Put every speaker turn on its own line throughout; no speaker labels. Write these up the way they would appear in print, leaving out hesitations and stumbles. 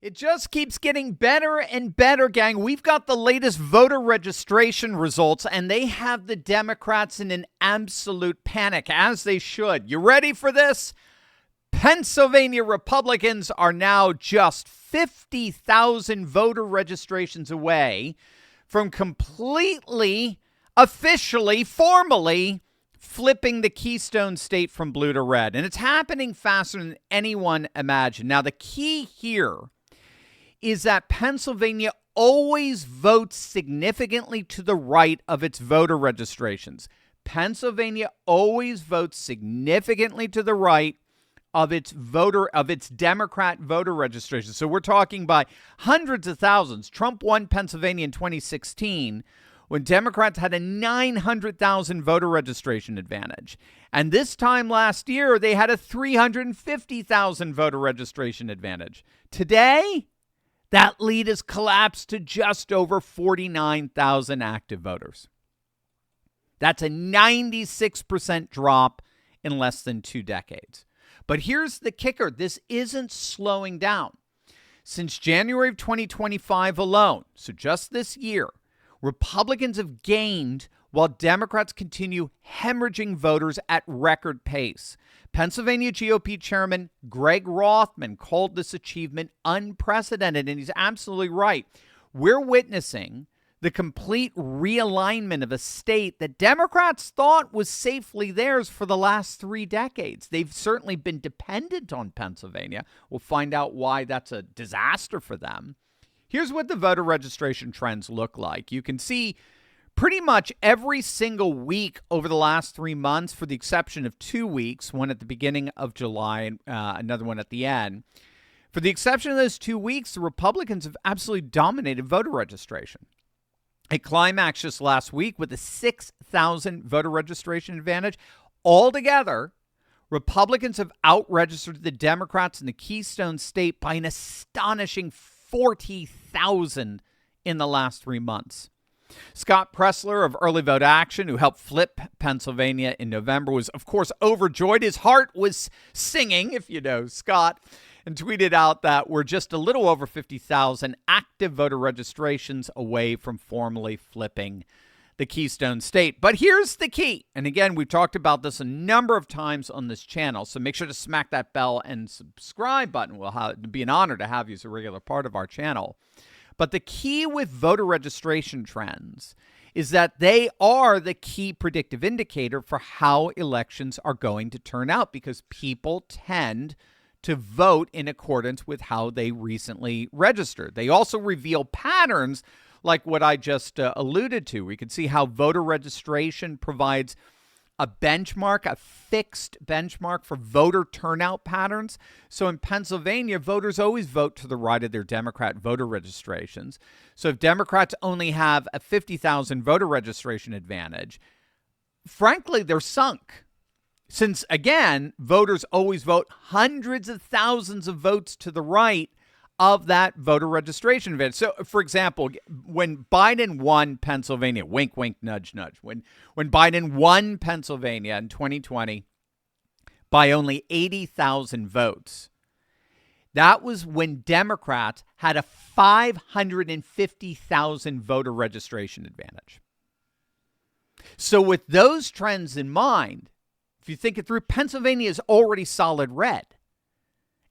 It just keeps getting better and better, gang. We've got the latest voter registration results, and they have the Democrats in an absolute panic, as they should. You ready for this? Pennsylvania Republicans are now just 50,000 voter registrations away from completely, officially, formally flipping the Keystone State from blue to red. And it's happening faster than anyone imagined. Now, the key here is that Pennsylvania always votes significantly to the right of its voter registrations. Pennsylvania always votes significantly to the right of its Democrat voter registration. So we're talking by hundreds of thousands. Trump won Pennsylvania in 2016 when Democrats had a 900,000 voter registration advantage. And this time last year, they had a 350,000 voter registration advantage. Today, that lead has collapsed to just over 49,000 active voters. That's a 96% drop in less than 2 decades. But here's the kicker. This isn't slowing down. Since January of 2025 alone, so just this year, Republicans have gained while Democrats continue hemorrhaging voters at record pace. Pennsylvania GOP Chairman Greg Rothman called this achievement unprecedented, and he's absolutely right. We're witnessing the complete realignment of a state that Democrats thought was safely theirs for the last 3 decades. They've certainly been dependent on Pennsylvania. We'll find out why that's a disaster for them. Here's what the voter registration trends look like. You can see pretty much every single week over the last 3 months, for the exception of 2 weeks, one at the beginning of July and another one at the end. For the exception of those 2 weeks, the Republicans have absolutely dominated voter registration. It climaxed just last week with a 6,000 voter registration advantage. Altogether, Republicans have out-registered the Democrats in the Keystone State by an astonishing 40,000 in the last 3 months. Scott Pressler of Early Vote Action, who helped flip Pennsylvania in November, was, of course, overjoyed. His heart was singing, if you know Scott, and tweeted out that we're just a little over 50,000 active voter registrations away from formally flipping the Keystone State. But here's the key. And again, we've talked about this a number of times on this channel, so make sure to smack that bell and subscribe button. It'll be an honor to have you as a regular part of our channel. But the key with voter registration trends is that they are the key predictive indicator for how elections are going to turn out, because people tend to vote in accordance with how they recently registered. They also reveal patterns like what I just alluded to. We can see how voter registration provides a benchmark, a fixed benchmark for voter turnout patterns. So in Pennsylvania, voters always vote to the right of their Democrat voter registrations. So if Democrats only have a 50,000 voter registration advantage, frankly, they're sunk. Since, again, voters always vote hundreds of thousands of votes to the right of that voter registration advantage. So, for example, when Biden won Pennsylvania, wink, wink, nudge, nudge, when Biden won Pennsylvania in 2020 by only 80,000 votes, that was when Democrats had a 550,000 voter registration advantage. So with those trends in mind, if you think it through, Pennsylvania is already solid red.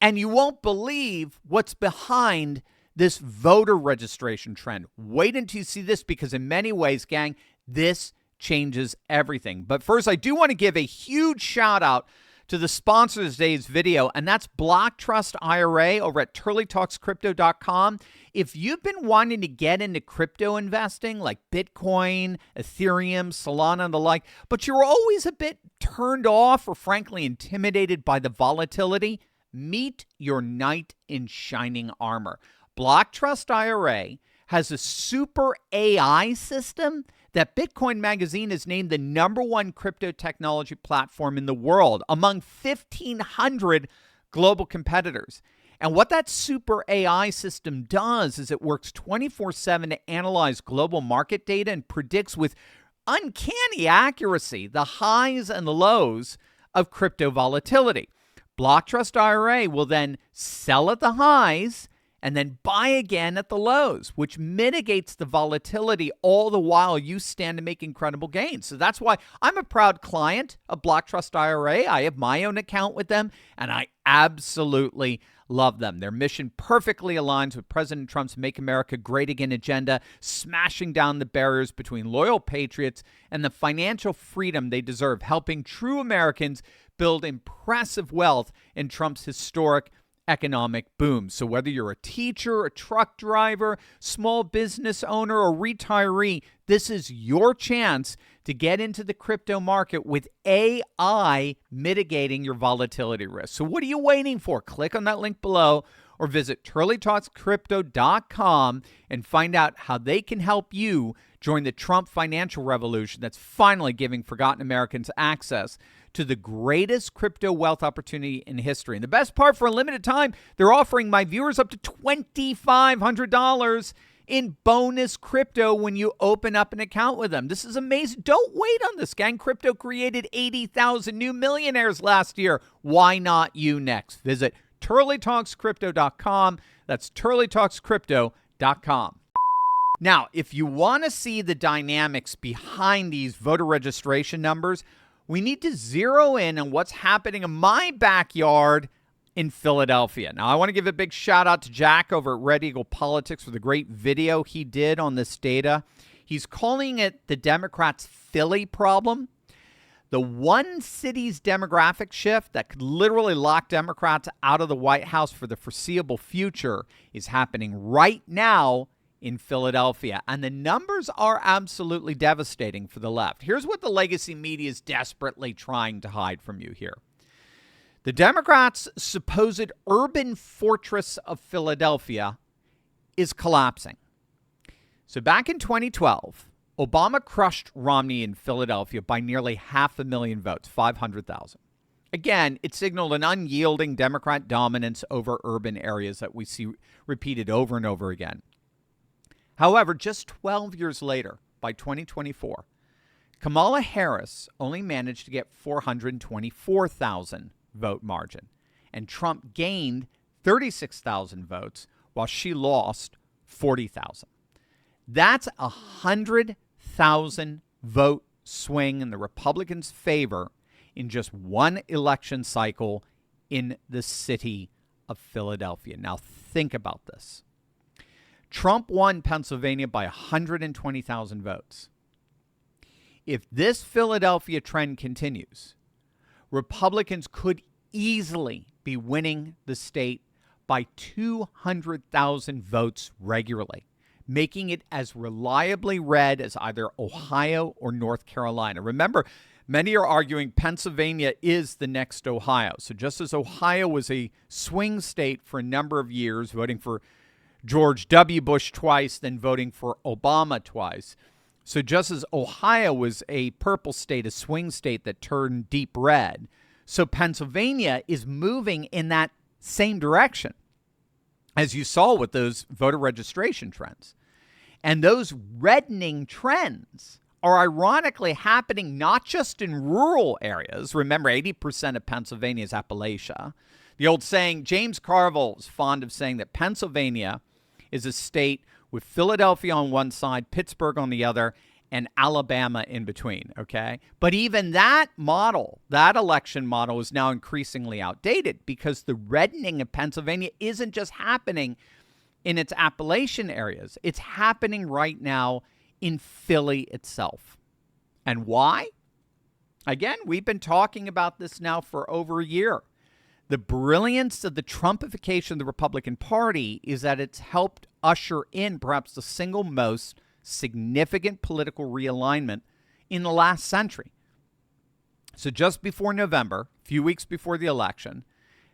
And you won't believe what's behind this voter registration trend. Wait until you see this, because in many ways, gang, this changes everything. But first, I do want to give a huge shout out to the sponsor of today's video, and that's Block Trust IRA over at turleytalkscrypto.com. If you've been wanting to get into crypto investing like Bitcoin, Ethereum, Solana, and the like, but you're always a bit turned off or frankly intimidated by the volatility, meet your knight in shining armor. Block Trust IRA has a super AI system that Bitcoin Magazine has named the #1 crypto technology platform in the world among 1,500 global competitors. And what that super AI system does is it works 24/7 to analyze global market data and predicts with uncanny accuracy the highs and the lows of crypto volatility. Block Trust IRA will then sell at the highs and then buy again at the lows, which mitigates the volatility all the while you stand to make incredible gains. So that's why I'm a proud client of Block Trust IRA. I have my own account with them, and I absolutely love them. Their mission perfectly aligns with President Trump's Make America Great Again agenda, smashing down the barriers between loyal patriots and the financial freedom they deserve, helping true Americans build impressive wealth in Trump's historic economic boom. So whether you're a teacher, a truck driver, small business owner, or retiree, this is your chance to get into the crypto market with AI mitigating your volatility risk. So what are you waiting for? Click on that link below or visit turleytalkscrypto.com and find out how they can help you join the Trump financial revolution that's finally giving forgotten Americans access to the greatest crypto wealth opportunity in history. And the best part, for a limited time, they're offering my viewers up to $2,500 in bonus crypto when you open up an account with them. This is amazing. Don't wait on this, gang. Crypto created 80,000 new millionaires last year. Why not you next? Visit turleytalkscrypto.com. That's turleytalkscrypto.com. Now, if you want to see the dynamics behind these voter registration numbers, we need to zero in on what's happening in my backyard in Philadelphia. Now, I want to give a big shout out to Jack over at Red Eagle Politics for the great video he did on this data. He's calling it the Democrats' Philly problem. The one city's demographic shift that could literally lock Democrats out of the White House for the foreseeable future is happening right now in Philadelphia. And the numbers are absolutely devastating for the left. Here's what the legacy media is desperately trying to hide from you here. The Democrats' supposed urban fortress of Philadelphia is collapsing. So back in 2012, Obama crushed Romney in Philadelphia by nearly 500,000 votes, 500,000. Again, it signaled an unyielding Democrat dominance over urban areas that we see repeated over and over again. However, just 12 years later, by 2024, Kamala Harris only managed to get 424,000 vote margin, and Trump gained 36,000 votes while she lost 40,000. That's a 100,000 vote swing in the Republicans' favor in just one election cycle in the city of Philadelphia. Now think about this. Trump won Pennsylvania by 120,000 votes. If this Philadelphia trend continues, Republicans could easily be winning the state by 200,000 votes regularly, making it as reliably red as either Ohio or North Carolina. Remember, many are arguing Pennsylvania is the next Ohio. So just as Ohio was a swing state for a number of years, voting for George W. Bush twice, then voting for Obama twice. So just as Ohio was a purple state, a swing state that turned deep red, so Pennsylvania is moving in that same direction, as you saw with those voter registration trends. And those reddening trends are ironically happening not just in rural areas. Remember, 80% of Pennsylvania is Appalachia. The old saying, James Carville is fond of saying that Pennsylvania is a state with Philadelphia on one side, Pittsburgh on the other, and Alabama in between, okay? But even that model, that election model, is now increasingly outdated because the reddening of Pennsylvania isn't just happening in its Appalachian areas. It's happening right now in Philly itself. And why? Again, we've been talking about this now for over a year. The brilliance of the Trumpification of the Republican Party is that it's helped usher in perhaps the single most significant political realignment in the last century. So just before November, a few weeks before the election,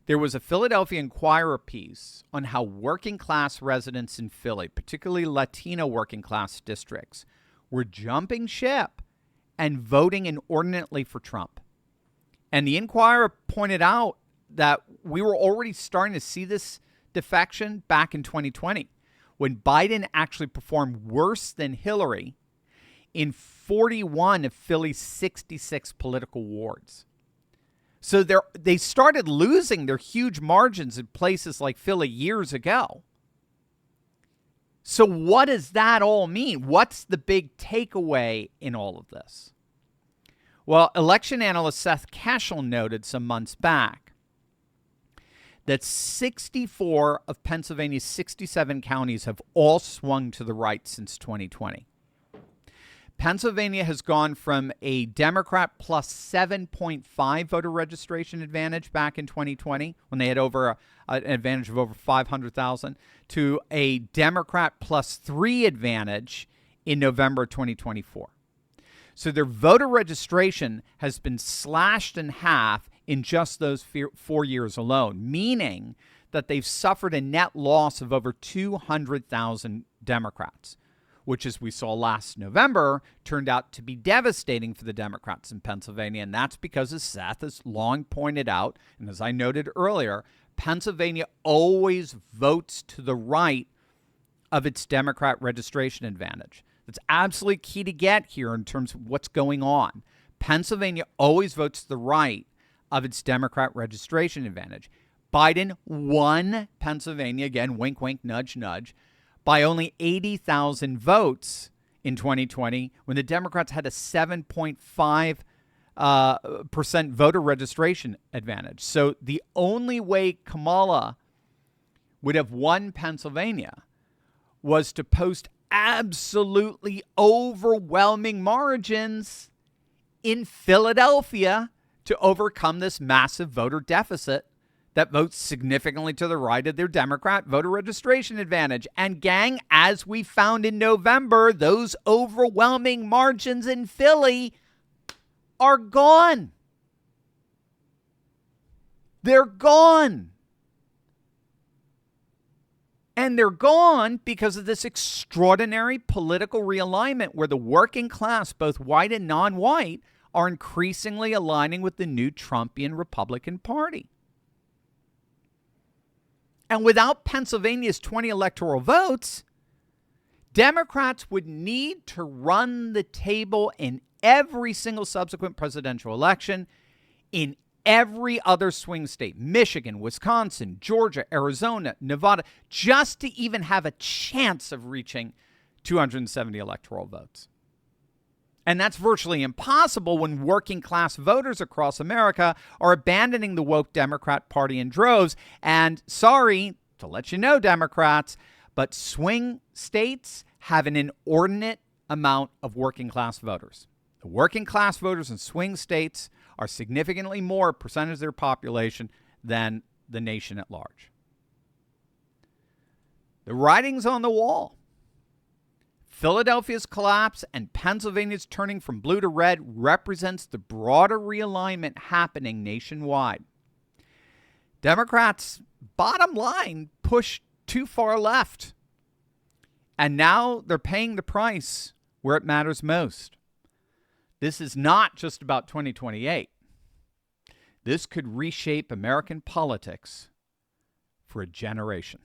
there was a Philadelphia Inquirer piece on how working class residents in Philly, particularly Latino working class districts, were jumping ship and voting inordinately for Trump. And the Inquirer pointed out that we were already starting to see this defection back in 2020, when Biden actually performed worse than Hillary in 41 of Philly's 66 political wards. So they started losing their huge margins in places like Philly years ago. So what does that all mean? What's the big takeaway in all of this? Well, election analyst Seth Keshel noted some months back that 64 of Pennsylvania's 67 counties have all swung to the right since 2020. Pennsylvania has gone from a Democrat plus 7.5 voter registration advantage back in 2020 when they had an advantage of over 500,000 to a Democrat plus 3 advantage in November 2024. So their voter registration has been slashed in half in just those 4 years alone, meaning that they've suffered a net loss of over 200,000 Democrats, which, as we saw last November, turned out to be devastating for the Democrats in Pennsylvania. And that's because, as Seth has long pointed out, and as I noted earlier, Pennsylvania always votes to the right of its Democrat registration advantage. That's absolutely key to get here in terms of what's going on. Pennsylvania always votes to the right of its Democrat registration advantage. Biden won Pennsylvania, again, wink, wink, nudge, nudge, by only 80,000 votes in 2020 when the Democrats had a 7.5% voter registration advantage. So the only way Kamala would have won Pennsylvania was to post absolutely overwhelming margins in Philadelphia to overcome this massive voter deficit that votes significantly to the right of their Democrat voter registration advantage. And gang, as we found in November, those overwhelming margins in Philly are gone. They're gone. And they're gone because of this extraordinary political realignment where the working class, both white and non-white, are increasingly aligning with the new Trumpian Republican Party. And without Pennsylvania's 20 electoral votes, Democrats would need to run the table in every single subsequent presidential election in every other swing state, Michigan, Wisconsin, Georgia, Arizona, Nevada, just to even have a chance of reaching 270 electoral votes. And that's virtually impossible when working class voters across America are abandoning the woke Democrat Party in droves. And sorry to let you know, Democrats, but swing states have an inordinate amount of working class voters. The working class voters in swing states are significantly more percentage of their population than the nation at large. The writing's on the wall. Philadelphia's collapse and Pennsylvania's turning from blue to red represents the broader realignment happening nationwide. Democrats, bottom line, pushed too far left. And now they're paying the price where it matters most. This is not just about 2028. This could reshape American politics for a generation.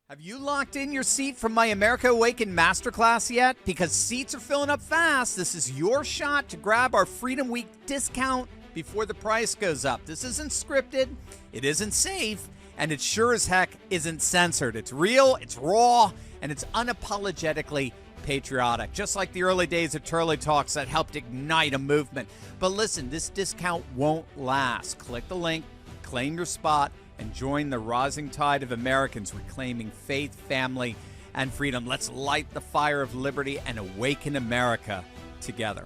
Have you locked in your seat from my America Awakened Masterclass yet? Because seats are filling up fast. This is your shot to grab our Freedom Week discount before the price goes up. This isn't scripted, it isn't safe, and it sure as heck isn't censored. It's real, it's raw, and it's unapologetically patriotic, just like the early days of Turley Talks that helped ignite a movement. But listen, this discount won't last. Click the link, claim your spot, and join the rising tide of Americans reclaiming faith, family, and freedom. Let's light the fire of liberty and awaken America together.